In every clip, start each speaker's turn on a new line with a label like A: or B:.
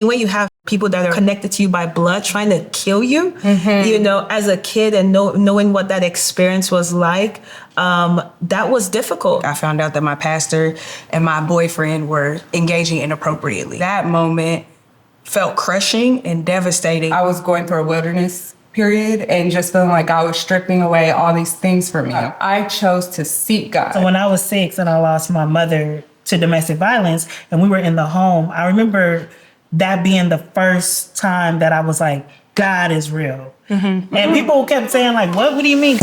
A: when you have people that are connected to you by blood trying to kill you, you know, as a kid and knowing what that experience was like, that was difficult.
B: I found out that my pastor and my boyfriend were engaging inappropriately. That moment felt crushing and devastating.
C: I was going through a wilderness period and just feeling like God was stripping away all these things from me. I chose to seek God.
D: So when I was 6 and I lost my mother to domestic violence and we were in the home, I remember that being the first time that I was like, God is real. And people kept saying like, what do you mean?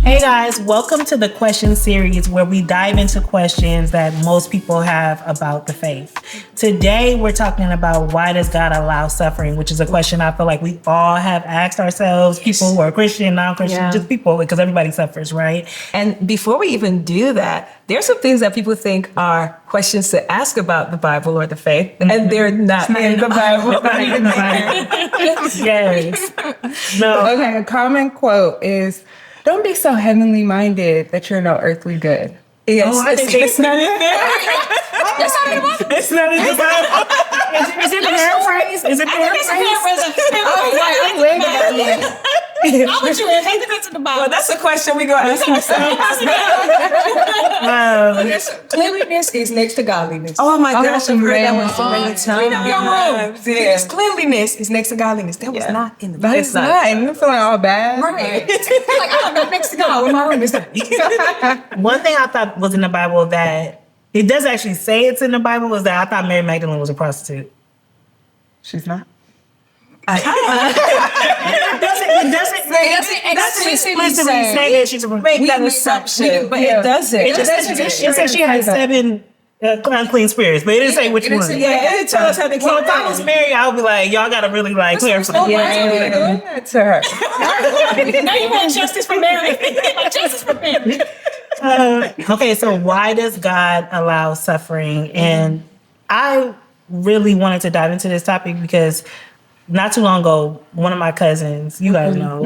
D: Hey guys, welcome to the question series where we dive into questions that most people have about the faith. Today, we're talking about why does God allow suffering, which is a question I feel like we all have asked ourselves, people who are Christian, non-Christian, just people, because everybody suffers, right?
A: And before we even do that, there's some things that people think are questions to ask about the Bible or the faith, and they're not in the Bible.
D: It's not in the Bible. Yes. No.
C: Okay, a common quote is, don't be so heavenly minded that you're no earthly good.
A: Yes,
D: Oh, I think it's not in there.
A: That's not in the Bible.
D: It's not in the Bible. Is it paraphrase? Is it paraphrase?
A: How would you take it into the Bible? Well, that's a question we gonna ask ourselves.
B: Cleanliness is next to godliness.
A: Oh my gosh, I've heard that one so
B: Clean
A: many
B: up your room.
A: times.
B: Because cleanliness is next to godliness. That was not in the Bible.
C: It's not. And I'm feeling all bad.
B: Right. Like, I'm not next to God. My room is not.
D: One thing I thought was in the Bible that it does actually say it's in the Bible was that I thought Mary Magdalene was a prostitute.
C: She's not.
D: It doesn't explicitly say that she's a prostitute.
A: Make that assumption, but it doesn't.
D: It said she had 7 unclean spirits, but it didn't say which one.
A: Yeah, it tell us how to keep
D: Well, if I was Mary, I would be like, y'all gotta really like clarify.
C: To her.
A: Now you want justice for Mary. Justice for Mary.
D: Okay, so why does God allow suffering? And I really wanted to dive into this topic because not too long ago, one of my cousins, you guys know,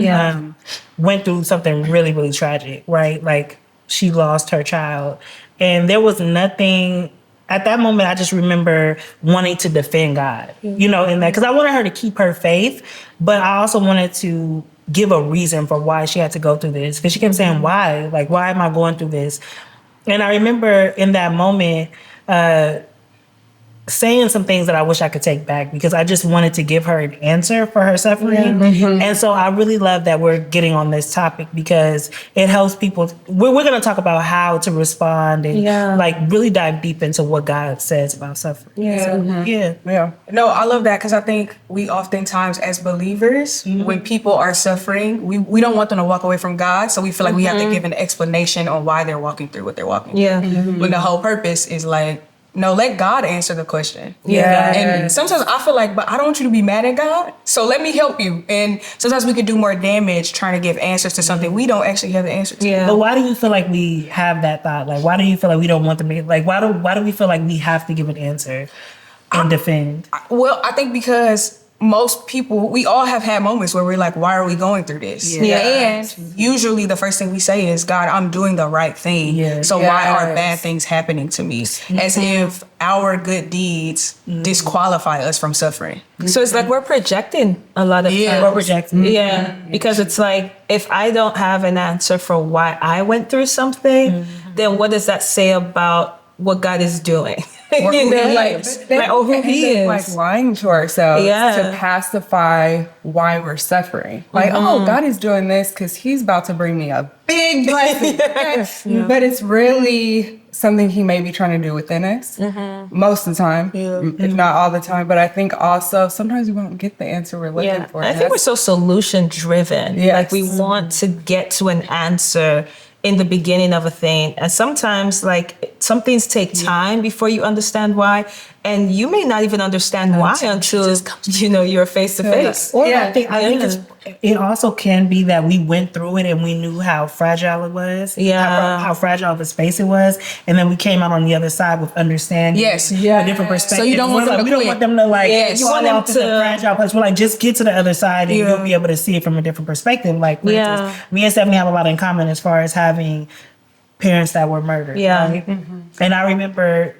D: went through something really, really tragic, right? Like she lost her child. And there was nothing, at that moment, I just remember wanting to defend God, you know, in that, because I wanted her to keep her faith, but I also wanted to give a reason for why she had to go through this. Because she kept saying, why? Like, why am I going through this? And I remember in that moment, saying some things that I wish I could take back because I just wanted to give her an answer for her suffering. And so I really love that we're getting on this topic because it helps people. We're going to talk about how to respond and like really dive deep into what God says about suffering.
B: No, I love that because I think we oftentimes as believers, when people are suffering, we don't want them to walk away from God. So we feel like we have to give an explanation on why they're walking through what they're walking through. When the whole purpose is like, no, let God answer the question. And sometimes I feel like, but I don't want you to be mad at God. So let me help you. And sometimes we could do more damage trying to give answers to something we don't actually have the answer to.
D: But why do you feel like we have that thought? Like, why do you feel like we don't want to be like, why do we feel like we have to give an answer and defend?
B: Well, I think because most people, we all have had moments where we're like, why are we going through this? And usually the first thing we say is, God, I'm doing the right thing. So why are bad things happening to me? As if our good deeds disqualify us from suffering.
A: So it's like we're projecting a lot of times.
D: We're projecting.
A: Because it's like, if I don't have an answer for why I went through something, then what does that say about what God is doing?
C: Who
A: who he is.
C: Like lying to ourselves to pacify why we're suffering. Like, oh, God is doing this because he's about to bring me a big blessing. But it's really something he may be trying to do within us most of the time, if not all the time. But I think also sometimes we won't get the answer we're looking for.
A: I think we're so solution driven. Like we want to get to an answer in the beginning of a thing. And sometimes like some things take time before you understand why. and you may not even understand why until you're face to face.
D: Or I think it also can be that we went through it and we knew how fragile it was. How fragile of a space it was, and then we came out on the other side with understanding.
B: Yes,
D: a different perspective.
B: So you don't want them to
D: we don't want them to
A: you want them to
D: the fragile place. We're like, just get to the other side and you'll be able to see it from a different perspective. Like, for instance, me and Stephanie have a lot in common as far as having parents that were murdered. Right? And I remember,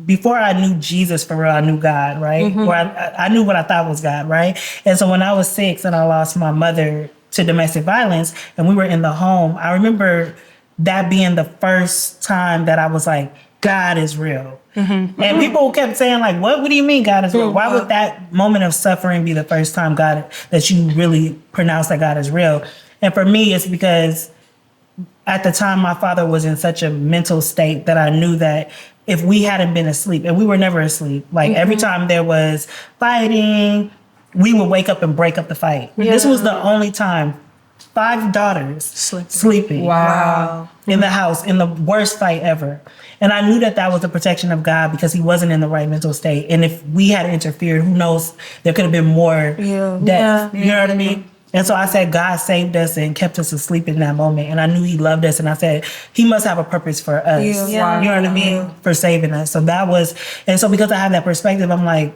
D: before I knew Jesus for real, I knew God, right? Or I knew what I thought was God, right? And so when I was 6 and I lost my mother to domestic violence and we were in the home, I remember that being the first time that I was like, God is real. And people kept saying like, what do you mean God is real? Why would that moment of suffering be the first time that you really pronounce that God is real? And for me, it's because at the time my father was in such a mental state that I knew that if we hadn't been asleep, and we were never asleep, like every time there was fighting, we would wake up and break up the fight. This was the only time 5 daughters sleeping in the house in the worst fight ever. And I knew that was the protection of God because he wasn't in the right mental state. And if we had interfered, who knows, there could have been more death. You know what I mean? And so I said, God saved us and kept us asleep in that moment. And I knew he loved us. And I said, he must have a purpose for us. You know what I mean? For saving us. So and so because I have that perspective, I'm like,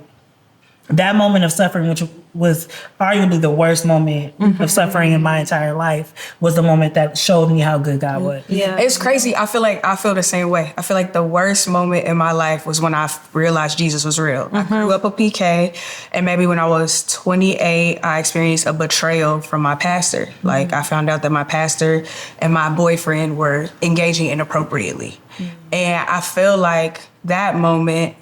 D: that moment of suffering, which was arguably the worst moment of suffering in my entire life, was the moment that showed me how good God was.
B: It's crazy. I feel the same way. I feel like the worst moment in my life was when I realized Jesus was real. I grew up a PK, and maybe when I was 28, I experienced a betrayal from my pastor. Like, I found out that my pastor and my boyfriend were engaging inappropriately. And I feel like that moment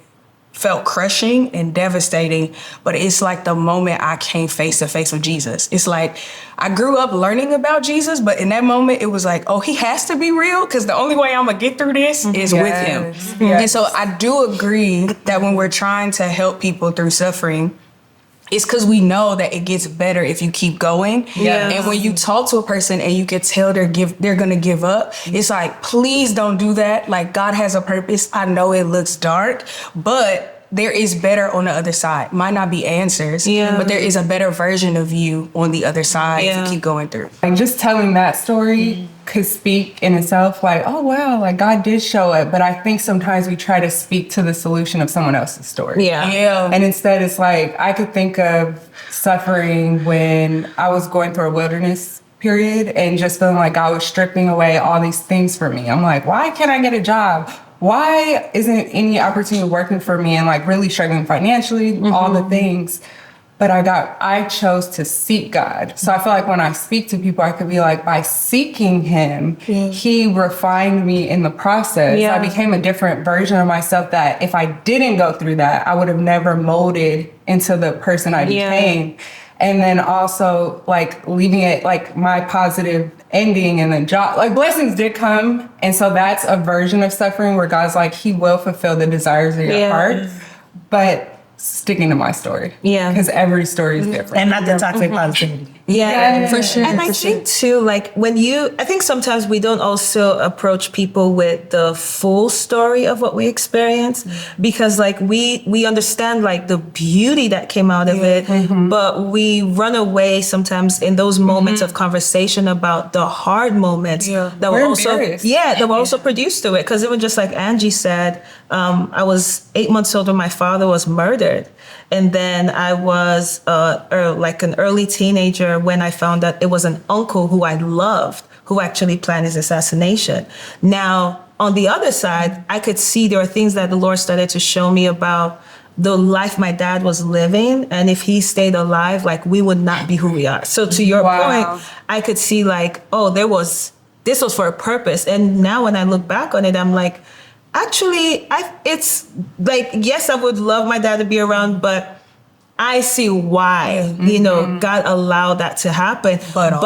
B: felt crushing and devastating, but it's like the moment I came face to face with Jesus. It's like I grew up learning about Jesus, but in that moment it was like, oh, he has to be real because the only way I'm gonna get through this is with him. And so I do agree that when we're trying to help people through suffering, it's because we know that it gets better if you keep going. And when you talk to a person and you can tell they're gonna give up, it's like, please don't do that. Like, God has a purpose. I know it looks dark, but there is better on the other side. Might not be answers, but there is a better version of you on the other side to keep going through.
C: Like, just telling that story could speak in itself, like, oh wow, like God did show it. But I think sometimes we try to speak to the solution of someone else's story. And instead it's like, I could think of suffering when I was going through a wilderness period and just feeling like God was stripping away all these things for me. I'm like, why can't I get a job? Why isn't any opportunity working for me, and like really struggling financially, all the things. But I chose to seek God. So I feel like when I speak to people, I could be like, by seeking him, he refined me in the process. I became a different version of myself that if I didn't go through that, I would have never molded into the person I became. And then also like leaving it, like my positive ending and the job, like blessings did come. And so that's a version of suffering where God's like, he will fulfill the desires of your heart. But sticking to my story. Because every story is different.
D: And not the toxic positivity.
A: For sure. And I think too, like I think sometimes we don't also approach people with the full story of what we experience because like we understand like the beauty that came out of it, but we run away sometimes in those moments of conversation about the hard moments that were also produced to it. Because it was just like Angie said, I was 8 months old when my father was murdered. And then I was like an early teenager when I found that it was an uncle who I loved who actually planned his assassination. Now, on the other side, I could see there are things that the Lord started to show me about the life my dad was living. And if he stayed alive, like we would not be who we are. So to your point, I could see like, oh, this was for a purpose. And now when I look back on it, I'm like, actually, it's like, yes, I would love my dad to be around, but I see why, God allowed that to happen. But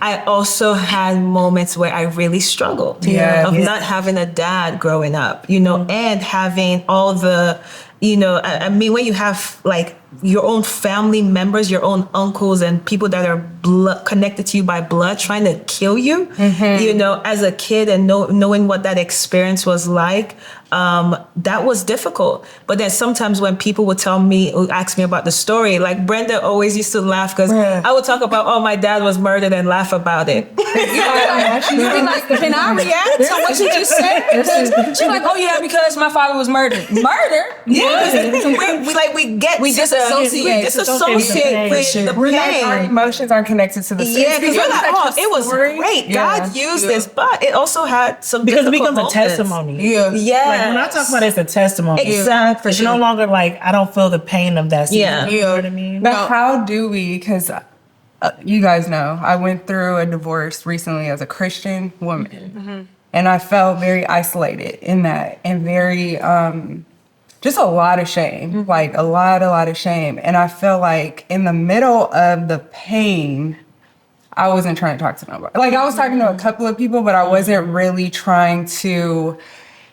A: I also had moments where I really struggled not having a dad growing up, and having all the, I mean, when you have like your own family members, your own uncles and people that are connected to you by blood trying to kill you, as a kid and knowing what that experience was like, that was difficult. But then sometimes when people would ask me about the story, like Brenda always used to laugh because I would talk about, oh, my dad was murdered and laugh about it.
B: She'd be like, can I react to what you just said? She's like, oh yeah, because my father was murdered. Murder?
A: Yeah. we disassociate with the pain.
C: Our emotions aren't connected to the story.
A: Yeah, because you're like, oh, it was great. God used this, but it also had some
D: because it
A: difficult
D: becomes a testimony.
B: Yeah.
A: Yeah.
D: Like when I talk about it, it's a testimony.
A: Exactly.
D: It's no longer like I don't feel the pain of that.
A: Yeah.
D: You know what I mean?
C: But how do we? Because you guys know, I went through a divorce recently as a Christian woman, and I felt very isolated in that, and very just a lot of shame, like a lot of shame. And I feel like in the middle of the pain, I wasn't trying to talk to nobody. Like I was talking to a couple of people, but I wasn't really trying to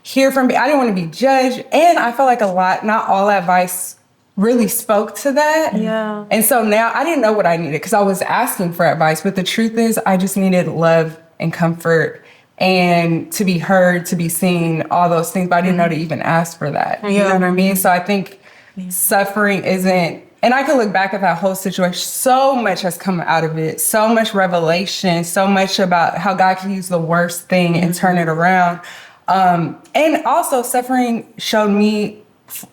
C: hear from me. I didn't want to be judged. And I felt like not all advice really spoke to that.
A: Yeah.
C: And so now I didn't know what I needed because I was asking for advice. But the truth is I just needed love and comfort and to be heard, to be seen, all those things. But I didn't know to even ask for that. You know what I mean? So I think suffering isn't, and I can look back at that whole situation. So much has come out of it. So much revelation, so much about how God can use the worst thing and turn it around. And also suffering showed me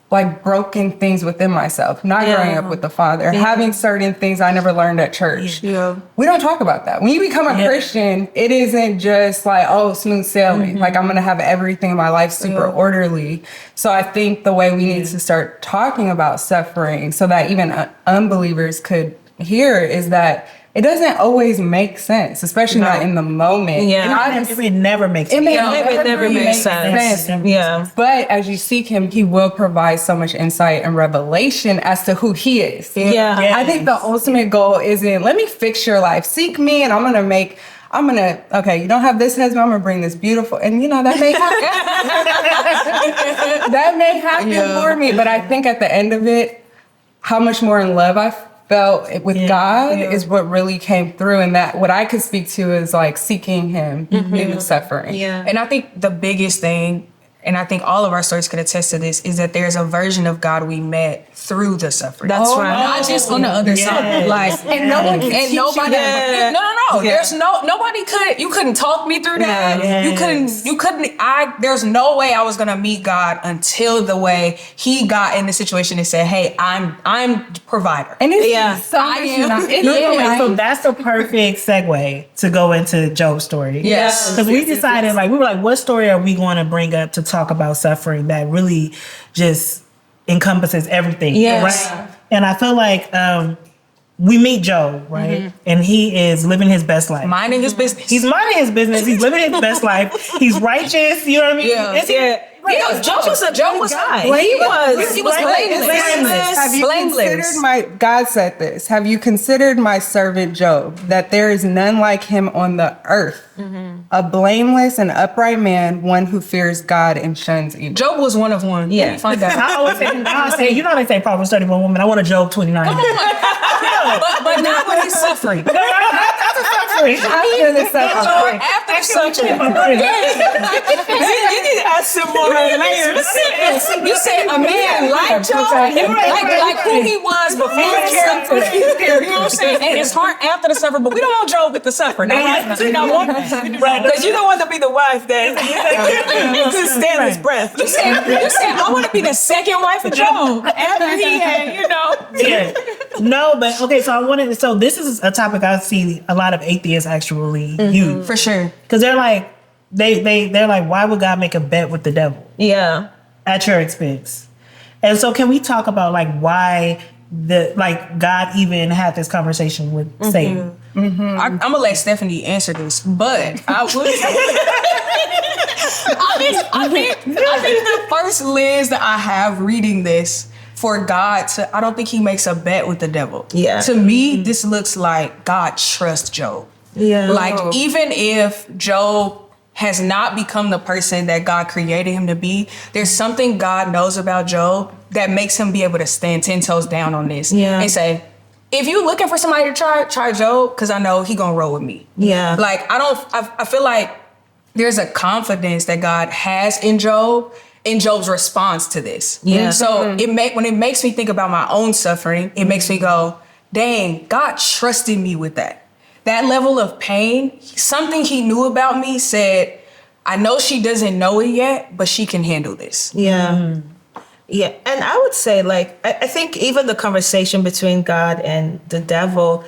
C: like broken things within myself, not growing up with the Father, having certain things I never learned at church.
B: Yeah.
C: We don't talk about that. When you become a Christian, it isn't just like, oh, smooth sailing. Like I'm going to have everything in my life super orderly. So I think the way we need to start talking about suffering so that even unbelievers could hear is that it doesn't always make sense, especially not in the moment.
A: Yeah.
D: It never makes sense.
A: It never makes sense. Yeah.
C: But as you seek him, he will provide so much insight and revelation as to who he is.
A: Yeah.
C: I think the ultimate goal isn't, let me fix your life. Seek me and okay, you don't have this husband, I'm going to bring this beautiful, and that may happen. That may happen for me. But I think at the end of it, how much more in love I felt with God is what really came through, and that what I could speak to is like seeking him in suffering.
A: Yeah.
B: And I think the biggest thing, and I think all of our stories could attest to this, is that there's a version of God we met through the suffering.
A: That's right.
B: Not just on the other side. Like,
C: And nobody.
B: No. There's nobody you couldn't talk me through that. There's no way I was gonna meet God until the way he got in the situation and said, hey, I'm provider.
C: And it's
D: So that's the perfect segue to go into Job's story.
B: Yes.
D: Because we decided, we were like, what story are we going to bring up to talk about suffering that really just encompasses everything?
A: Yes.
D: Right? And I feel like we meet Job, right? And he is living his best life.
B: Minding his business.
D: He's minding his business. He's living his best life. He's righteous. You know what I mean?
B: Yeah.
A: Job was a good guy.
C: Well,
A: He was blameless.
C: Have you considered God said this, have you considered my servant Job, that there is none like him on the earth, a blameless and upright man, one who fears God and shuns evil.
B: Job was one of one.
A: Yeah.
B: Find out.
D: I always say, you know they say Proverbs 31 woman. I want a Job 29.
B: but not when he's suffering.
C: After the suffering.
B: After suffering.
A: You need to add some more layers.
B: You said a man like Job, like who he was before the suffering. You know what I'm saying? And his heart after the suffering, but we don't want Job with the suffering. Because you don't
A: want to be the wife that can stand his breath.
B: You said I want to be the second wife of Job after he had,
D: Yeah. No, but okay, so this is a topic I see a lot of atheists actually use.
B: For sure.
D: Because they're like, they're like, why would God make a bet with the devil?
A: Yeah.
D: At your expense. And so can we talk about why God even had this conversation with Satan?
B: I'm gonna let Stephanie answer this, but I would. I think the first lens that I have reading this for God I don't think he makes a bet with the devil.
A: Yeah.
B: To me, this looks like God trusts Job.
A: Yeah.
B: Like even if Job has not become the person that God created him to be, there's something God knows about Job that makes him be able to stand 10 toes down on this and say, if you're looking for somebody to try Job, because I know he gonna roll with me.
A: Yeah.
B: Like I feel like there's a confidence that God has in Job in Job's response to this.
A: Yeah.
B: So when it makes me think about my own suffering, it makes me go, dang, God trusted me with that. That level of pain, something he knew about me said, I know she doesn't know it yet, but she can handle this.
A: Yeah. Yeah. And I would say, like, I think even the conversation between God and the devil,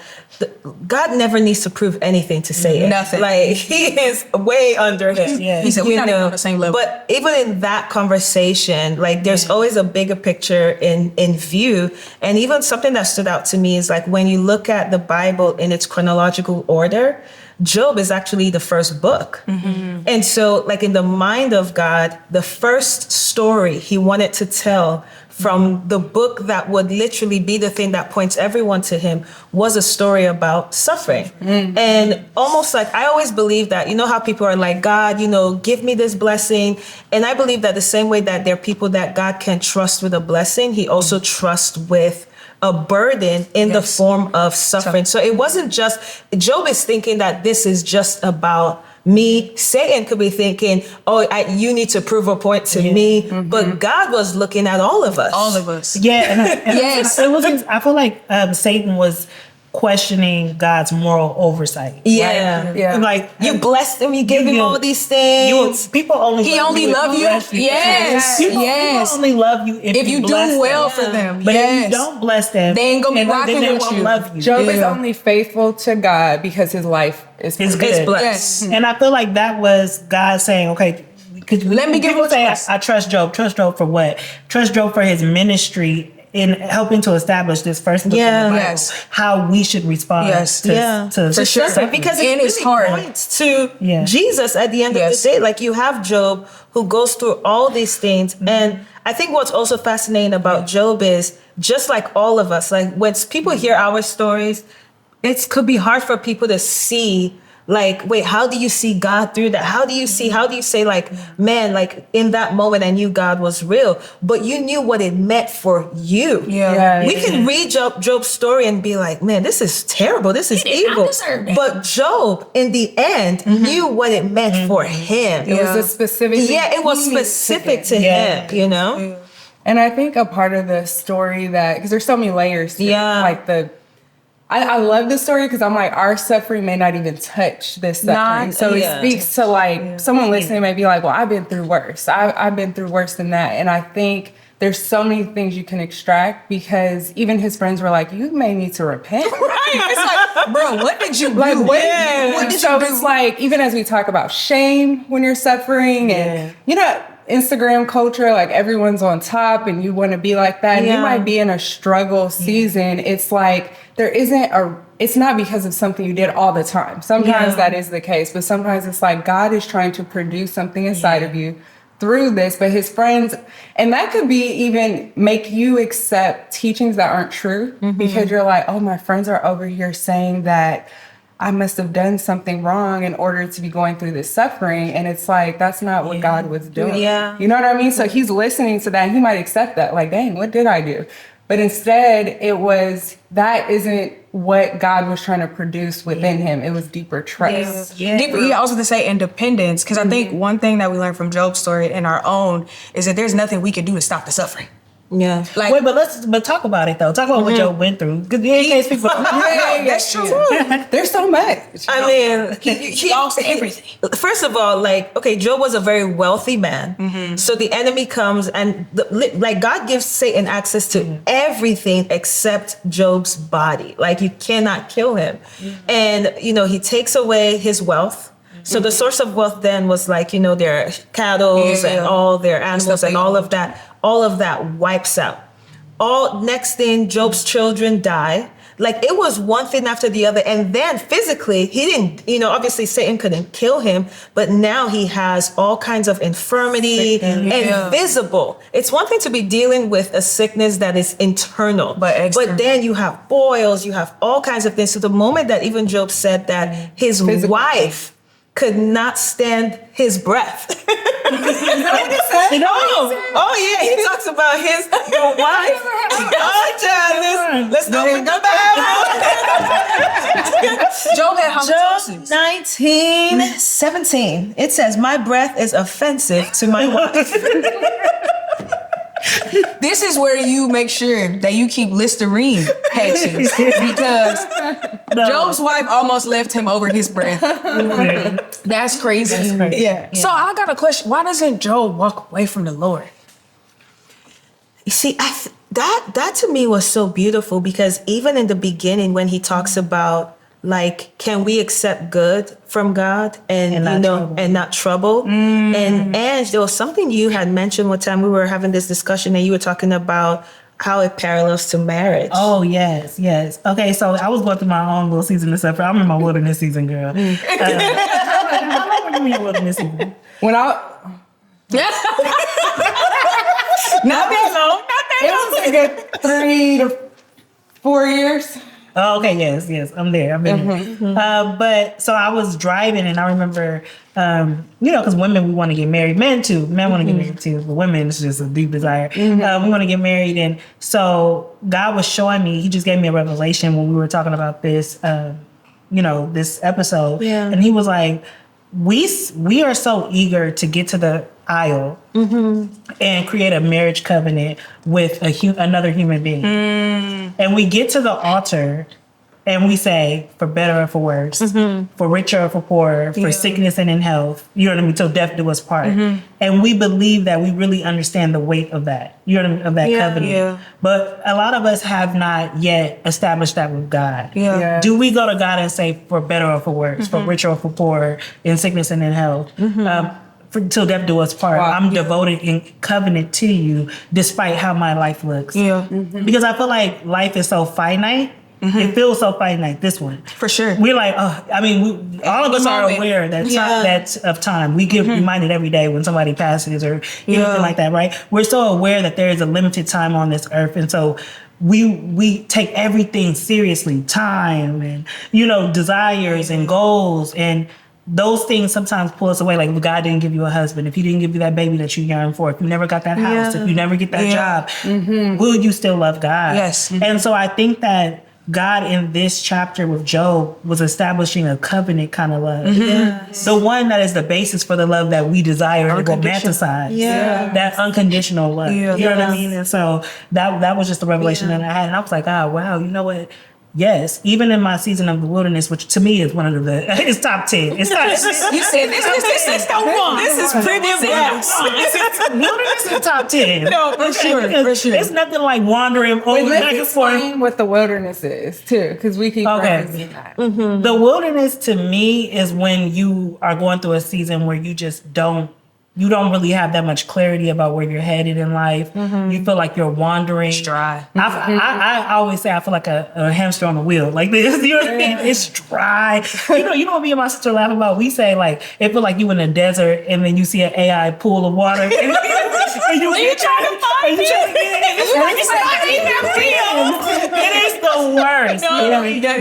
A: God never needs to prove anything to Satan.
B: Nothing.
A: Like, he is way under him.
D: Yeah.
B: He said, we're not even on the same level.
A: But even in that conversation, like, there's always a bigger picture in view. And even something that stood out to me is, like, when you look at the Bible in its chronological order, Job is actually the first book. And so, like, in the mind of God, the first story he wanted to tell from the book that would literally be the thing that points everyone to him was a story about suffering. And almost like, I always believe that, you know how people are like, God, you know, give me this blessing. And I believe that the same way that there are people that God can trust with a blessing, he also trusts with a burden in the form of suffering. So it wasn't just, Job is thinking that this is just about me. Satan could be thinking, you need to prove a point to me. But God was looking at all of us.
B: All of us.
D: Yeah. And yes. I feel like Satan was questioning God's moral oversight.
A: Yeah.
D: Right?
C: Yeah.
D: Like,
A: You blessed him, you gave him all these things.
D: People only
B: He only love you.
D: Yes. People only love you if you
B: do
D: bless
B: well
D: them.
B: for them.
D: But if you don't bless them,
B: they ain't gonna be rocking
D: they
B: with
D: won't
B: you.
D: love you.
C: Job is only faithful to God because his life is
D: It's
C: good.
D: good.
A: blessed.
B: Yes.
D: And I feel like that was God saying, okay,
B: Let me give
D: people
B: you a
D: say,
B: trust.
D: I trust Job. Trust Job for what? Trust Job for his ministry in helping to establish this first book in the Bible,
B: Yes.
D: how we should respond to
B: For sure.
D: suffering.
A: Because
B: And
A: it
B: it's
A: really
B: hard.
A: points to Jesus at the end of the day. Like, you have Job who goes through all these things. And I think what's also fascinating about Job is, just like all of us, like, when people hear our stories, it could be hard for people to see, like, wait, how do you see God through that? How do you say, like, man, like, in that moment I knew God was real, but you knew what it meant for you. We can read Job's story and be like, man, this is terrible. This is evil. But Job, in the end, knew what it meant for him.
C: It was a specific thing.
A: Yeah, it was specific to him, you know?
C: And I think a part of the story because there's so many layers to it, like I love this story because I'm like, our suffering may not even touch this suffering. So it speaks to, like, someone listening may be like, well, I've been through worse. I've been through worse than that. And I think there's so many things you can extract, because even his friends were like, you may need to repent.
B: Right. It's like, bro, what did you do?
C: Like,
B: What did
C: so
B: you do?
C: it's like, even as we talk about shame when you're suffering and, you know, Instagram culture, like, everyone's on top and you want to be like that. And you might be in a struggle season. It's like, it's not because of something you did all the time. Sometimes that is the case, but sometimes it's like God is trying to produce something inside of you through this. But his friends, and that could be even make you accept teachings that aren't true, because you're like, oh, my friends are over here saying that I must have done something wrong in order to be going through this suffering. And it's like, that's not what God was doing. You know what I mean? So he's listening to that and he might accept that, like, dang, what did I do? But instead, that isn't what God was trying to produce within him. It was deeper trust.
B: Deeper, I was going to say independence, because I think one thing that we learned from Job's story and our own is that there's nothing we can do to stop the suffering.
A: Yeah.
B: Like,
D: Wait, but talk about it though. Talk about what Job went through. Because in case people,
B: that's true.
C: There's so much.
A: I mean, he
B: lost everything.
A: First of all, like, okay, Job was a very wealthy man. So the enemy comes and like, God gives Satan access to everything except Job's body. Like, you cannot kill him. And, you know, he takes away his wealth. So the source of wealth then was, like, you know, their cattle and all their animals and all of that wipes out. Next thing, Job's children die. Like, it was one thing after the other. And then physically, he didn't, you know, obviously Satan couldn't kill him, but now he has all kinds of infirmity and visible. It's one thing to be dealing with a sickness that is internal, but then you have boils, you have all kinds of things. So the moment that even Job said that his wife could not stand his breath. Oh yeah, he talks about his wife. Oh, child, let's go with the Bible.
B: Job had
A: Job
B: halitosis.
A: 19:17. It says, "My breath is offensive to my wife."
B: This is where you make sure that you keep Listerine patches because Job's wife almost left him over his breath. That's crazy.
A: Yeah.
B: So I got a question. Why doesn't Job walk away from the Lord?
A: You see, that to me was so beautiful because even in the beginning when he talks about like, can we accept good from God and not trouble? And Ange, there was something you had mentioned one time we were having this discussion and you were talking about how it parallels to marriage.
D: Oh, yes. Okay, so I was going through my own little season of suffering. I'm in my wilderness season, girl. How long were you in your wilderness season?
C: When I
B: Not that long.
C: it was like a 3 to 4 years.
D: Oh, okay, yes, I'm there. I've been there. But so I was driving and I remember, because women, we want to get married. Men too. Men want to get married too. But women, it's just a deep desire. We want to get married. And so God was showing me, he just gave me a revelation when we were talking about this, this episode. Yeah. And he was like, we are so eager to get to the aisle and create a marriage covenant with another human being. And we get to the altar and we say, for better or for worse, for richer or for poorer, for sickness and in health, you know what I mean, till death do us part. And we believe that we really understand the weight of that, you know what I mean, of that covenant. Yeah. But a lot of us have not yet established that with God. Yeah. Do we go to God and say, for better or for worse, for richer or for poorer, in sickness and in health? Till death do us part. Wow. I'm devoted in covenant to you, despite how my life looks. Yeah. Because I feel like life is so finite. It feels so finite. This one,
B: for sure.
D: We're like, all of us are aware that that's of time. We get reminded every day when somebody passes or anything like that, right? We're so aware that there is a limited time on this earth, and so we take everything seriously. Time and desires and goals and. Those things sometimes pull us away. Like if God didn't give you a husband, if he didn't give you that baby that you yearn for, if you never got that house, if you never get that job, will you still love God? Yes. And so I think that God in this chapter with Job was establishing a covenant kind of love. Yes. The one that is the basis for the love that we desire and romanticize. Yeah. That unconditional love. Yeah. You know what I mean? And so that was just the revelation that I had. And I was like, wow, you know what? Yes, even in my season of the wilderness, which to me is one of it's top 10. It's not. You said this is the one. This is premium. Wilderness is top 10. No, for sure. It's nothing like wandering over back and forth.
C: Explain what the wilderness is too, because we keep referencing that.
D: The wilderness to me is when you are going through a season where you just don't really have that much clarity about where you're headed in life. You feel like you're wandering. It's dry. I always say I feel like a hamster on a wheel. Like this, you know what I mean? It's dry. You know what me and my sister laugh about? We say like, it feel like you in a desert and then you see an AI pool of water. And you trying to find it. It is the worst.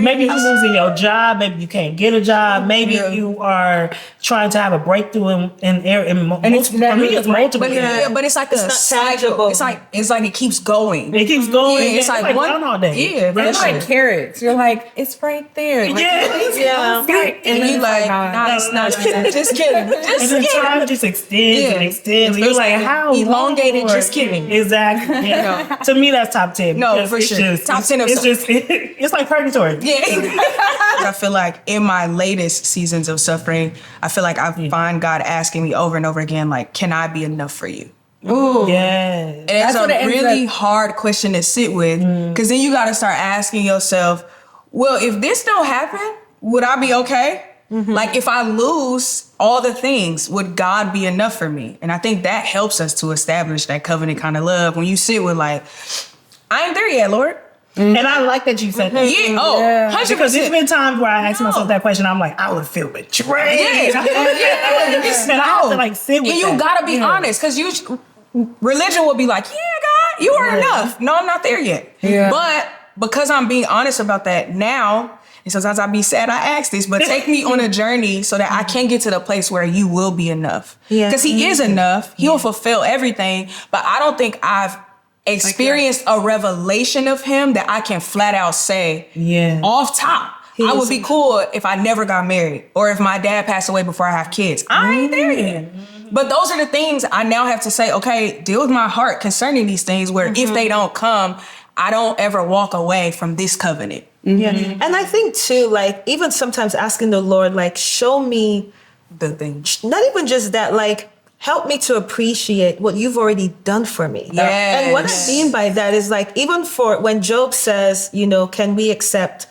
D: Maybe you're losing your job. Maybe you can't get a job. Maybe you are trying to have a breakthrough in it's multiple. But it's like it's not tangible. It's like it keeps going. It keeps going. Yeah, it's like one all day.
C: Yeah, it's like carrots. You're like, it's right there. Like,
B: and you like, nah, it's not. Just kidding. Just kidding.
D: And time just extends and extends. You're like, how
B: elongated? Just kidding.
D: Exactly. Yeah. To me, that's top 10.
B: No, for sure. Top 10 of
D: it's like purgatory.
B: Yeah. I feel like in my latest seasons of suffering, I feel like I find God asking me over and over again, like, can I be enough for you?
D: Ooh. Yeah.
B: And it's a really hard question to sit with, because then you got to start asking yourself, well, if this don't happen, would I be okay? Like if I lose all the things, would God be enough for me? And I think that helps us to establish that covenant kind of love. When you sit with like, I ain't there yet, Lord.
D: And I like that you said that.
B: Yeah, 100%.
D: Because there's been times where I ask myself that question, I'm like, I would feel betrayed. And I have to like sit with
B: and you gotta be honest, because religion will be like, yeah, God, you are enough. No, I'm not there yet. Yeah. But because I'm being honest about that now, and sometimes I be sad I ask this, but take me on a journey so that I can get to the place where you will be enough. Because he is enough. He'll fulfill everything. But I don't think I've experienced a revelation of him that I can flat out say off top. I would be cool if I never got married or if my dad passed away before I have kids. I ain't there yet. But those are the things I now have to say, okay, deal with my heart concerning these things where if they don't come, I don't ever walk away from this covenant.
A: Yeah. And I think too, like even sometimes asking the Lord, like, show me
B: The things.
A: not even just that, like, help me to appreciate what you've already done for me.
B: Yes.
A: And what I mean by that is like, even for when Job says, you know, can we accept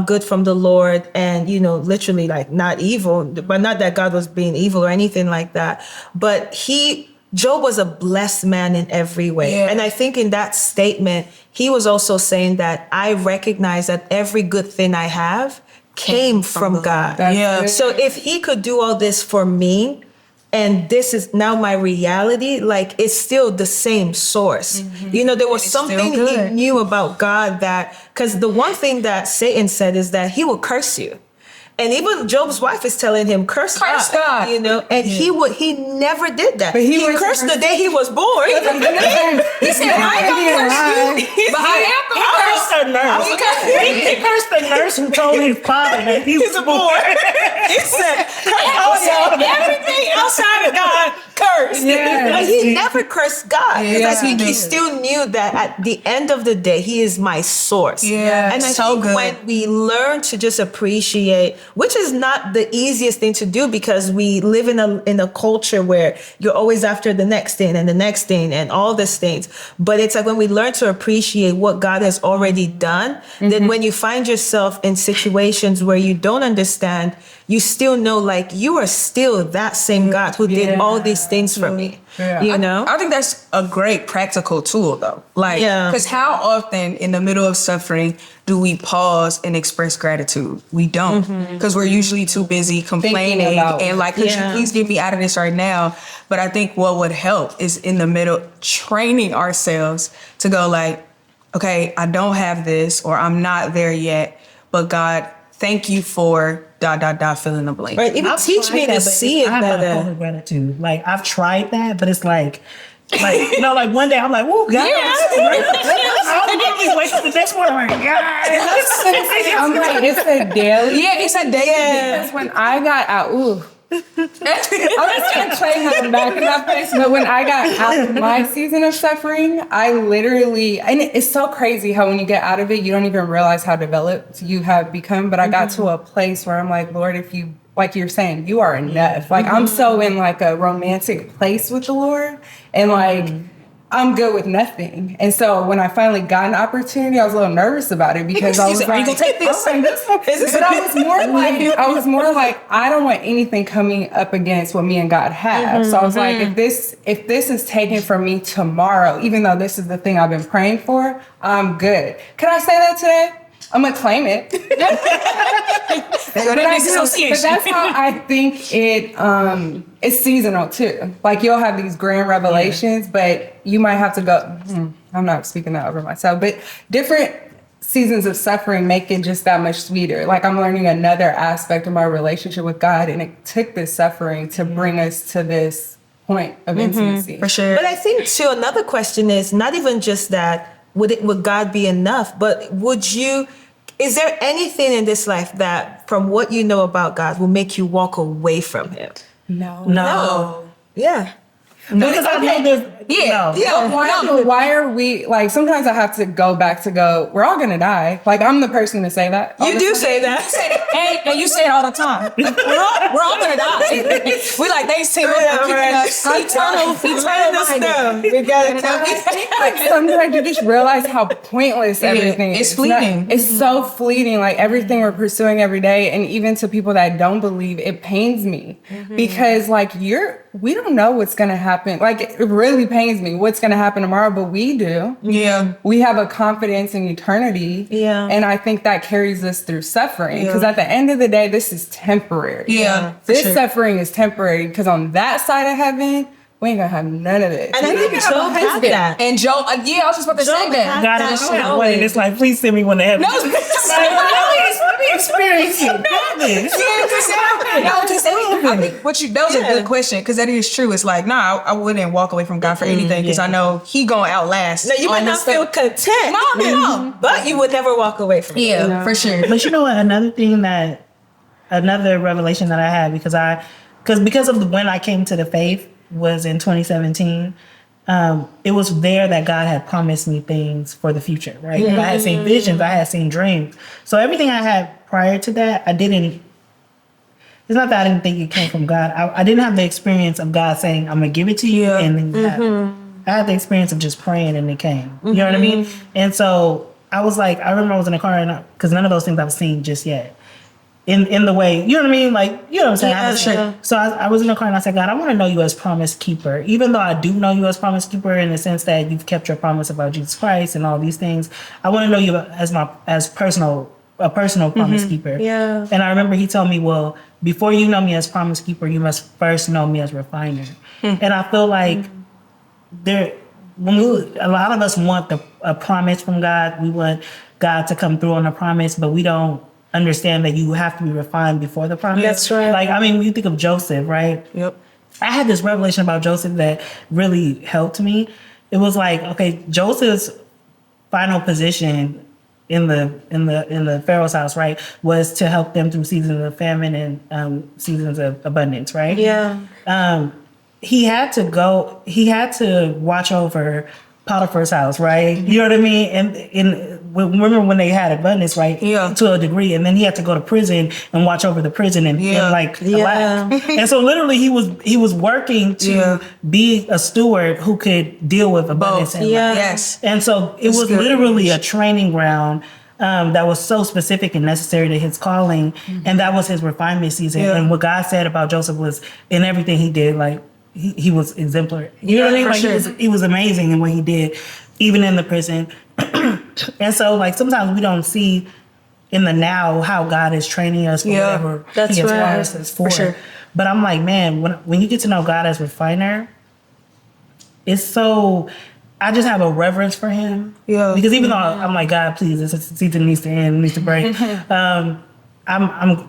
A: good from the Lord and, you know, literally like not evil, but not that God was being evil or anything like that. But Job was a blessed man in every way.
B: Yeah.
A: And I think in that statement, he was also saying that I recognize that every good thing I have came from God.
B: Yeah.
A: So if he could do all this for me, and this is now my reality, like it's still the same source. You know, there was something he knew about God that, because the one thing that Satan said is that he will curse you. And even Job's wife is telling him, curse God, you know, and he never did that. But he cursed the day he was born. He said, I ain't gonna curse you, but I am gonna curse
D: the nurse. He cursed the nurse who told his father that he was born.
A: He said,
B: everything outside of God cursed.
A: But he never cursed God. Because he still knew that at the end of the day, he is my source.
B: Yeah,
A: and I
B: so
A: think
B: good.
A: when we learn to just appreciate, which is not the easiest thing to do because we live in a culture where you're always after the next thing and the next thing and all these things. But it's like when we learn to appreciate what God has already done, then when you find yourself in situations where you don't understand, you still know like you are still that same God who did all these things for me. Yeah. You know?
B: I think that's a great practical tool though. Like, because how often in the middle of suffering do we pause and express gratitude? We don't, because we're usually too busy complaining and like, could you please get me out of this right now? But I think what would help is in the middle, training ourselves to go like, okay, I don't have this or I'm not there yet, but God, thank you for ... fill in the blank.
A: Right. Even teach me to see it better.
D: Gratitude. Like I've tried that, but it's like you know, like one day I'm like, "Whoa, God!" I wake up the next morning, I'm like, God.
C: I'm like, it's a daily.
B: Yeah, it's a daily.
C: Because when I got out, I'm just gonna claim that I'm back in that place. But when I got out of my season of suffering, I literally, and it's so crazy how when you get out of it, you don't even realize how developed you have become. But I got to a place where I'm like, Lord, if you, like you're saying, you are enough. Like I'm so in like a romantic place with the Lord, and like I'm good with nothing. And so when I finally got an opportunity, I was a little nervous about it because I was like,
B: are you gonna take this?
C: But I was more like, I don't want anything coming up against what me and God have. So I was like, if this is taken from me tomorrow, even though this is the thing I've been praying for, I'm good. Can I say that today? I'm gonna claim it. But that's how I think it's seasonal too. Like you'll have these grand revelations, but you might have to go, I'm not speaking that over myself, but different seasons of suffering make it just that much sweeter. Like I'm learning another aspect of my relationship with God, and it took this suffering to bring us to this point of intimacy.
B: For sure.
A: But I think too, another question is not even just that, would God be enough, but is there anything in this life that from what you know about God will make you walk away from him?
D: No.
A: Yeah.
D: No, because I know this.
C: Why are we like? Sometimes I have to go back to go. We're all gonna die. Like I'm the person to say that.
A: You do say that.
B: And you say it all the time. We're all gonna die. We like they say eternal stuff.
A: We gotta
C: sometimes you just realize how pointless everything is.
B: It's fleeting.
C: It's so fleeting. Like everything we're pursuing every day, and even to people that don't believe, it pains me because like we don't know what's gonna happen. Like it really pains me what's going to happen tomorrow, but we do.
B: Yeah.
C: We have a confidence in eternity.
A: Yeah.
C: And I think that carries us through suffering because at the end of the day, this is temporary.
B: Yeah.
C: This suffering is temporary because on that side of heaven, we ain't gonna have none of it.
A: And I think Job had that.
B: And Job, I was just about to say that.
D: God is so funny. It's like, please send me one to heaven.
B: No, let me
D: experiencing goodness.
B: I think that was a good question, because that is true. It's like, I wouldn't walk away from God for anything, because I know He gonna outlast.
A: No, you might not feel content.
B: No.
A: But you would never walk away from it.
B: Yeah, for sure.
D: But you know what? Another revelation that I had, because of when I came to the faith was in 2017. It was there that God had promised me things for the future, right? I had seen visions, I had seen dreams. So everything I had prior to that, it's not that I didn't think it came from God. I didn't have the experience of God saying, I'm going to give it to you. And then I had the experience of just praying and it came. You know what I mean? And so I was like, I remember I was in the car, because none of those things I've seen just yet. In the way, you know what I mean? Like, you know what I'm saying?
A: Yeah.
D: So I was in the car and I said, God, I want to know you as promise keeper. Even though I do know you as promise keeper in the sense that you've kept your promise about Jesus Christ and all these things, I want to know you as a personal promise keeper.
A: Yeah. And
D: I remember he told me, well, before you know me as promise keeper, you must first know me as refiner. And I feel like a lot of us want a promise from God. We want God to come through on a promise, but we don't understand that you have to be refined before the promise.
A: That's right.
D: Like, I mean, when you think of Joseph, right?
A: Yep.
D: I had this revelation about Joseph that really helped me. It was like, okay, Joseph's final position in the Pharaoh's house, right, was to help them through seasons of famine and seasons of abundance, right?
A: Yeah.
D: He had to watch over Potiphar's house, right? You know what I mean? And remember when they had abundance, right?
A: Yeah.
D: To a degree, and then he had to go to prison and watch over the prison and lack. And so literally, he was working to be a steward who could deal with abundance. And
B: Yes.
D: And so it was literally a training ground that was so specific and necessary to his calling, and that was his refinement season. And what God said about Joseph was, in everything he did, like. He was exemplary. You know what I mean? Like, he was amazing in what he did, even in the prison. And so, like, sometimes we don't see in the now how God is training us for whatever He has promised us for. Sure. But I'm like, man, when you get to know God as refiner, it's so. I just have a reverence for Him. Yeah. Because even though I'm like, God, please, this season needs to end, needs to break. I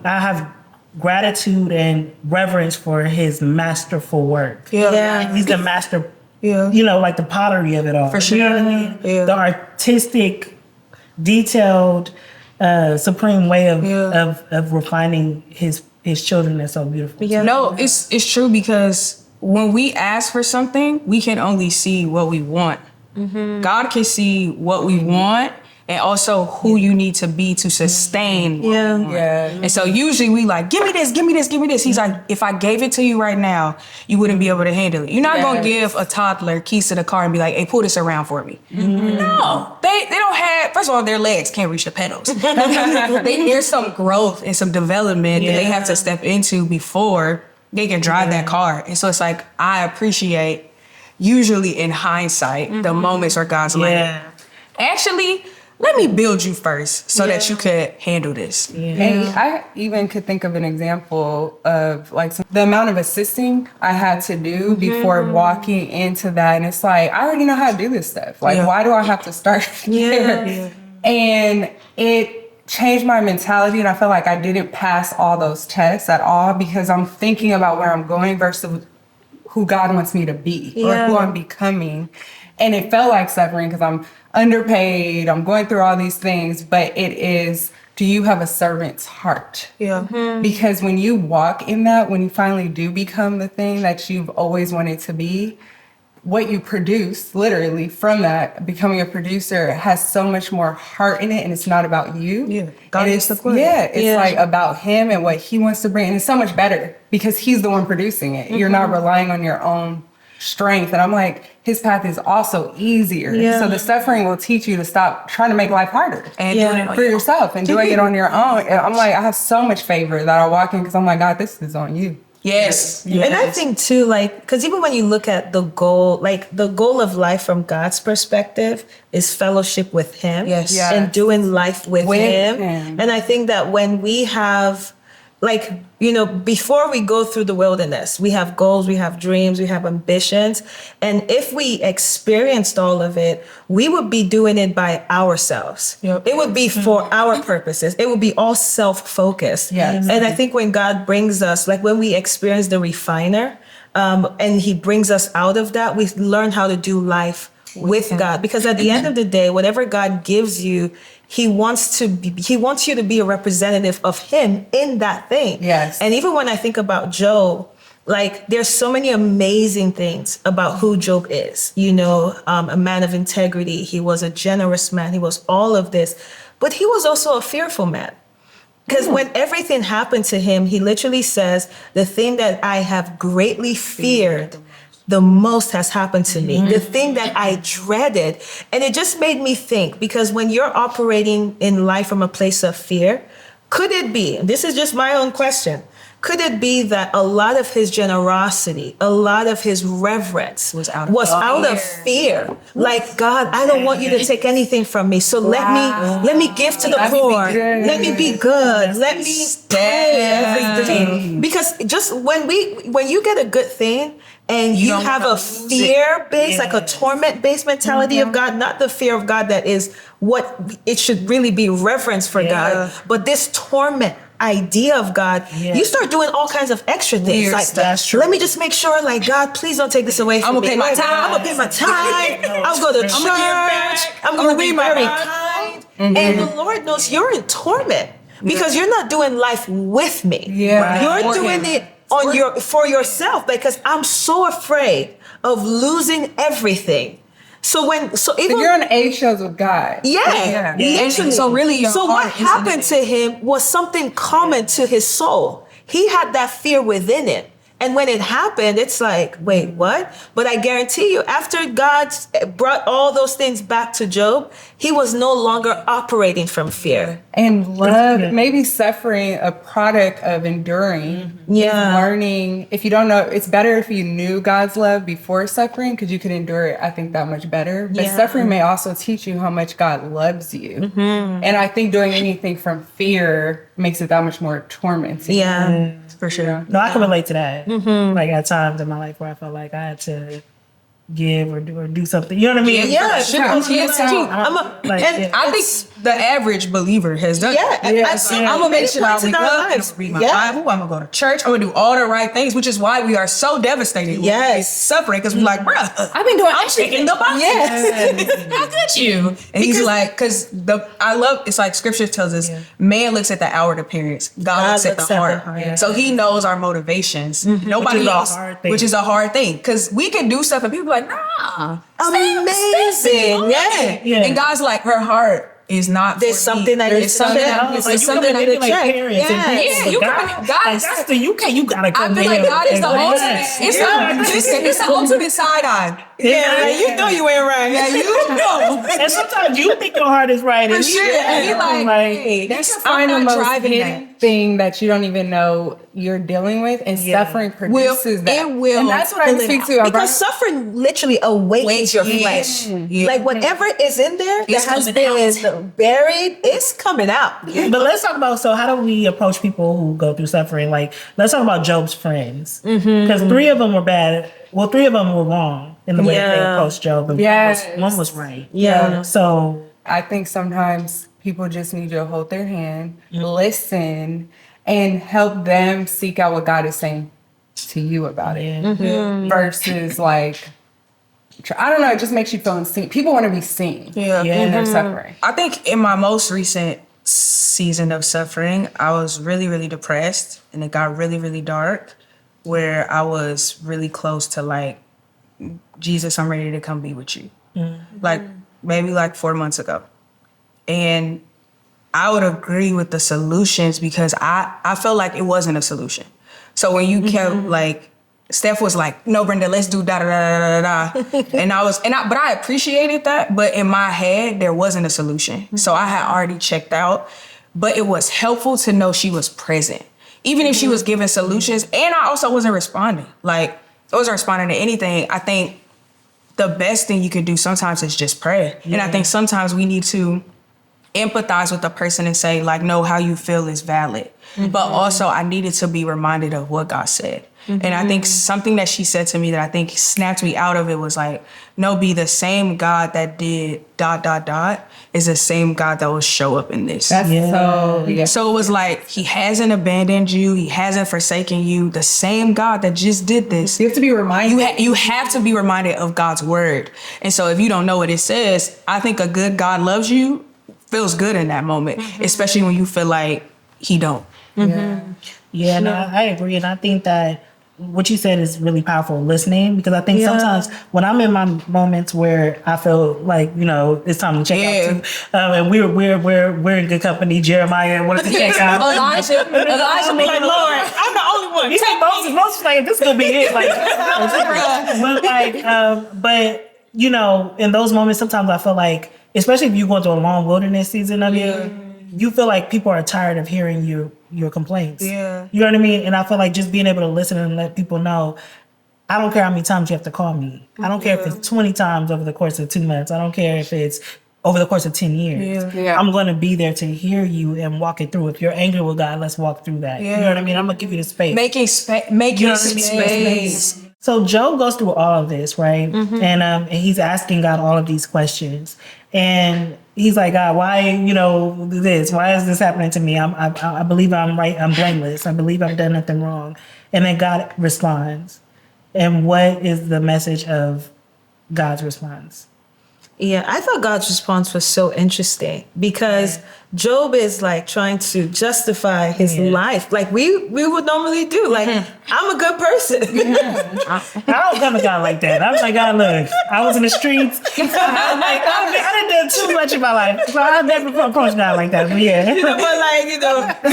D: have gratitude and reverence for His masterful work. Yeah. He's the master, you know, like the pottery of it all. For sure. You know what I mean? Yeah. The artistic, detailed, supreme way of refining his children is so beautiful.
B: Yeah. No, it's true, because when we ask for something, we can only see what we want. God can see what we want, and also who you need to be to sustain. And so usually we like, give me this, give me this, give me this. He's like, if I gave it to you right now, you wouldn't be able to handle it. You're not gonna give a toddler keys to the car and be like, hey, pull this around for me. No, they don't have, first of all, their legs can't reach the pedals. There's some growth and some development that they have to step into before they can drive that car. And so it's like, I appreciate, usually in hindsight, the moments where God's like, actually, let me build you first so that you could handle this.
C: And I even could think of an example of like the amount of assisting I had to do before walking into that. And it's like, I already know how to do this stuff. Like, why do I have to start there? And it changed my mentality. And I feel like I didn't pass all those tests at all, because I'm thinking about where I'm going versus who God wants me to be or who I'm becoming. And it felt like suffering because I'm underpaid, I'm going through all these things, but it is, do you have a servant's heart? Because when you walk in that, when you finally do become the thing that you've always wanted to be, what you produce, literally, from that, becoming a producer, has so much more heart in it, and it's not about you.
B: God is the glory.
C: It's like about Him and what He wants to bring, and it's so much better because He's the one producing it. You're not relying on your own strength. And I'm like, His path is also easier. So the suffering will teach you to stop trying to make life harder and doing it for yourself and doing it on your own. And I'm like, I have so much favor that I walk in because I'm like, God, this is on you.
A: And I think too, like, because even when you look at the goal, like the goal of life from God's perspective is fellowship with Him and doing life with him. And I think that when we have like, before we go through the wilderness, we have goals, we have dreams, we have ambitions. And if we experienced all of it, we would be doing it by ourselves.
B: Yep.
A: It would be for our purposes. It would be all self-focused.
C: Yes.
A: And I think when God brings us, like when we experience the refiner, and he brings us out of that, we learn how to do life with God. Because at the end of the day, whatever God gives you, he wants you to be a representative of him in that thing.
C: Yes.
A: And even when I think about Job, like there's so many amazing things about who Job is. A man of integrity. He was a generous man. He was all of this, but he was also a fearful man. Because when everything happened to him, he literally says, the thing that I have greatly feared the most has happened to me. The thing that I dreaded. And it just made me think, because when you're operating in life from a place of fear, could it be, this is just my own question, could it be that a lot of his generosity, a lot of his reverence was out of fear? Like, God, I don't want you to take anything from me. So let me give to the poor. Let me be good. Let me pay everything. Because just when you get a good thing, and you have a fear-based, like a torment-based mentality of God, not the fear of God that is what it should really be, reverence for God, but this torment idea of God, you start doing all kinds of extra things. Like,
D: that's true.
A: Let me just make sure, like, God, please don't take this away from me. I'm going to pay my tithe. I'll go to church. I'm going to be very kind. And the Lord knows you're in torment because you're not doing life with me. You're doing it for yourself, because I'm so afraid of losing everything. So you're
C: on eggshells with God.
A: Yeah.
B: Literally. So really,
A: what happened to him was something common to his soul. He had that fear within it. And when it happened, it's like, wait, what? But I guarantee you, after God brought all those things back to Job, he was no longer operating from fear.
C: And love, maybe suffering, a product of enduring. Learning. If you don't know, it's better if you knew God's love before suffering, because you could endure it, I think, that much better. But suffering may also teach you how much God loves you. And I think doing anything from fear makes it that much more tormenting.
A: Yeah.
B: For sure.
D: No, I can relate to that. Like at times in my life where I felt like I had to give or do something. You know what I mean?
A: Yeah,
B: I think the average believer has done it. I'm going to make sure I wake up, read my Bible, I'm going to go to church, I'm going to do all the right things, which is why we are so devastated with suffering, because we're like, bruh,
C: I've been doing
B: in the box. How could you? And he's like, it's like scripture tells us, man looks at the outward appearance, God looks at the heart. So he knows our motivations. Nobody else, which is a hard thing, because we can do stuff and people are like, nah,
A: amazing. Yeah.
B: And God's like, her heart is not.
A: There's something that is something that
D: you like parents and
B: you God,
D: you gotta come.
B: I feel like God is the ultimate. It's the ultimate side eye.
A: Yeah, you know you ain't right.
B: Yeah, you know.
D: And sometimes you think your heart is right, and
B: he like, hey,
C: that's the most hidden thing that you don't even know you're dealing with, and suffering produces that.
B: It will,
C: and that's what I speak to.
A: Because suffering literally awakens your flesh. Like whatever is in there that has been buried, it's coming out.
D: But let's talk about, so how do we approach people who go through suffering? Like, let's talk about Job's friends, because 3 of them were bad. Well, 3 of them were wrong in the way they approached Job, and one was right. So
C: I think sometimes people just need you to hold their hand, listen, and help them seek out what God is saying to you about it. Versus like, I don't know, it just makes you feel unseen. People want to be seen in their suffering.
B: I think in my most recent season of suffering, I was really, really depressed, and it got really, really dark, where I was really close to like, Jesus, I'm ready to come be with you. Like maybe like 4 months ago. And I would agree with the solutions, because I felt like it wasn't a solution. So when you kept like, Steph was like, no, Brenda, let's do da da da da da da. But I appreciated that. But in my head, there wasn't a solution. So I had already checked out. But it was helpful to know she was present, even if she was giving solutions. And I also wasn't responding. Like, I wasn't responding to anything. I think the best thing you can do sometimes is just pray. And I think sometimes we need to empathize with the person and say, like, no, how you feel is valid. But also I needed to be reminded of what God said. And I think something that she said to me that I think snapped me out of it was like, no, be the same God that did ... is the same God that will show up in this.
C: That's
B: So it was like, he hasn't abandoned you. He hasn't forsaken you. The same God that just did this.
C: You have to be reminded.
B: You have to be reminded of God's word. And so if you don't know what it says, I think a good God loves you feels good in that moment, especially when you feel like he don't.
D: Yeah, no, I agree. And I think that what you said is really powerful, listening, because I think sometimes when I'm in my moments where I feel like, you know, it's time to check out too, and we're in good company, Jeremiah wanted to check out.
B: Elijah
D: be like, Lord, I'm the only one. You say Moses like, this is gonna be it. But you know, in those moments, sometimes I feel like, especially if you go through a long wilderness season of it, you feel like people are tired of hearing your complaints.
A: Yeah.
D: You know what I mean? And I feel like just being able to listen and let people know, I don't care how many times you have to call me. I don't care if it's 20 times over the course of 2 months. I don't care if it's over the course of 10 years. I'm going to be there to hear you and walk it through. If you're angry with God, let's walk through that. You know what I mean? I'm going to give you the space.
B: Making space.
D: So Job goes through all of this, right? And he's asking God all of these questions. And he's like, God, why, you know, this? Why is this happening to me? I believe I'm right. I'm blameless. I believe I've done nothing wrong. And then God responds. And what is the message of God's response?
A: Yeah, I thought God's response was so interesting because Job is like trying to justify his life like we would normally do. Like, I'm a good person.
D: I don't come to God like that. I was like, God, look, I was in the streets. I didn't do too much in my life. So I never approached God like that. But
A: but like,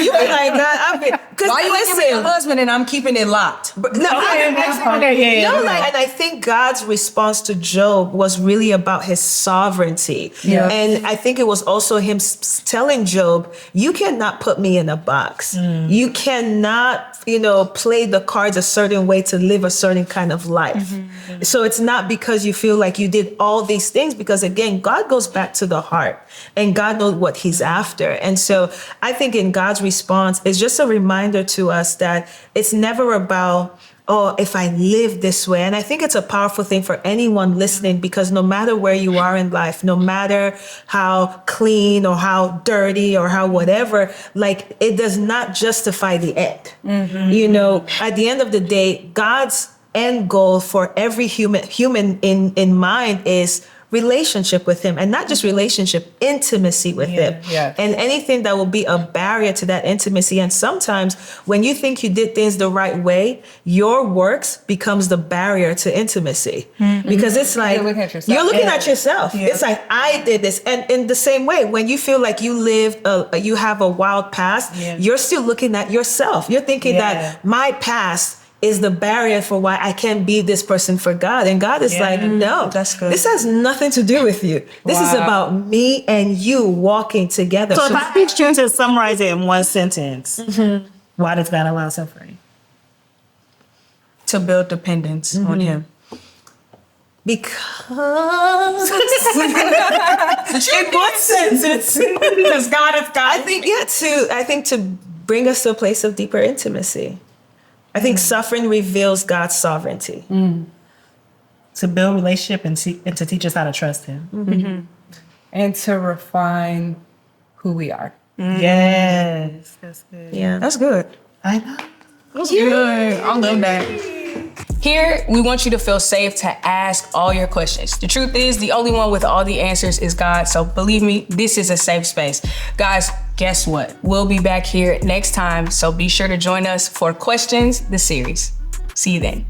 A: you be like, God, I've been.
B: Why you giving me a husband and I'm keeping it locked?
A: And I think God's response to Job was really about his sovereignty. And I think it was also him telling Job, you cannot put me in a box. You cannot, play the cards a certain way to live a certain kind of life. So it's not because you feel like you did all these things, because again, God goes back to the heart and God knows what he's after. And so I think in God's response, it's just a reminder to us that it's never about, oh, if I live this way. And I think it's a powerful thing for anyone listening, because no matter where you are in life, no matter how clean or how dirty or how whatever, like, it does not justify the end. At the end of the day, God's end goal for every human in mind is relationship with him, and not just relationship, intimacy with him. And anything that will be a barrier to that intimacy. And sometimes when you think you did things the right way, your works becomes the barrier to intimacy. Because it's like, you're looking at yourself. It's like, I did this. And in the same way, when you feel like you have a wild past, you're still looking at yourself. You're thinking that my past is the barrier for why I can't be this person for God. And God is like, no,
B: that's good.
A: This has nothing to do with you. This is about me and you walking together.
D: So if I teach you to summarize it in one sentence, why does God allow suffering?
B: To build dependence on him.
A: Because
B: in what sentence? Because God is God.
A: I think to bring us to a place of deeper intimacy. I think suffering reveals God's sovereignty.
D: To build relationship and to teach us how to trust him.
C: And to refine who we are.
D: Yes. That's good.
A: Yeah.
B: That's good.
D: I know.
B: That's good. I love that. Here, we want you to feel safe to ask all your questions. The truth is, the only one with all the answers is God. So believe me, this is a safe space. Guys, guess what? We'll be back here next time. So be sure to join us for Questions, the series. See you then.